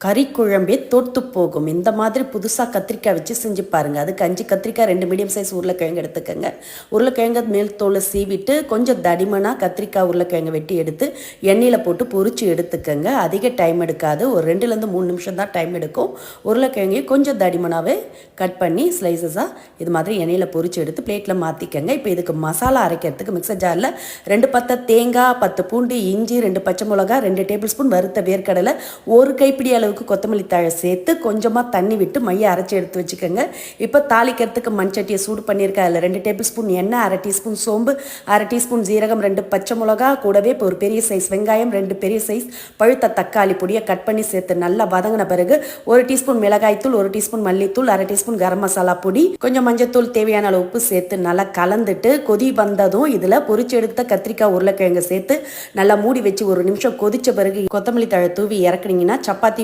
கறி குழம்பே தோற்று போகும். இந்த மாதிரி புதுசாக கத்திரிக்காய் வச்சு செஞ்சு பாருங்கள். அதுக்கு 5 கத்திரிக்காய், 2 மீடியம் சைஸ் உருளைக்கிழங்கு எடுத்துக்கோங்க. உருளைக்கிழங்கு மேல் தோலை சீவிட்டு கொஞ்சம் தடிமனாக கத்திரிக்காய் உருளைக்கிழங்கு வெட்டி எடுத்து எண்ணெயில் போட்டு பொரிச்சு எடுத்துக்கோங்க. அதிக டைம் எடுக்காது, ஒரு 2லேருந்து 3 நிமிஷம் தான் டைம் எடுக்கும். உருளைக்கிழங்கையும் கொஞ்சம் தடிமனாகவே கட் பண்ணி ஸ்லைசஸாக இது மாதிரி எண்ணெயில் பொரிச்சு எடுத்து பிளேட்டில் மாற்றிக்கோங்க. இப்போ இதுக்கு மசாலா அரைக்கிறதுக்கு மிக்சர் ஜாரில் 2 பத்தை தேங்காய், 10 பூண்டு, இஞ்சி, 2 பச்சை மிளகா, 2 டேபிள் ஸ்பூன் வறுத்த வேர்க்கடலை, 1 கைப்பிடி அளவுக்கு கொத்தமல்லி தழை சேர்த்து கொஞ்சமாக தண்ணி விட்டு மைய அரைச்சி எடுத்து வச்சுக்கோங்க. இப்போ தாளிக்கிறதுக்கு மண்சட்டியை சூடு பண்ணியிருக்கேன். அதில் 2 டேபிள் ஸ்பூன் எண்ணெய், 1/2 டீஸ்பூன் சோம்பு, 1/2 டீஸ்பூன் ஜீரகம், 2 பச்சை மிளகா, கூடவே இப்போ ஒரு பெரிய சைஸ் வெங்காயம், 2 பெரிய சைஸ் பழுத்த தக்காளி பொடியை கட் பண்ணி சேர்த்து நல்லா வதங்கின பிறகு 1 டீஸ்பூன் மிளகாய்த்தூள், 1 டீஸ்பூன் மல்லித்தூள், 1/2 டீஸ்பூன் கரம் மசாலா பொடி, கொஞ்சம் மஞ்சத்தூள், தேவையான அளவு உப்பு சேர்த்து நல்லா கலந்துட்டு கொதி வந்ததும் இதில் பொரிச்சு எடுத்த கத்திரிக்காய் உருளைக்கிழங்கு சேர்த்து நல்லா மூடி வச்சு 1 நிமிஷம் கொதிச்ச பிறகு கொத்தமல்லி தழை தூவி இறக்குனீங்கன்னா சப்பாத்தி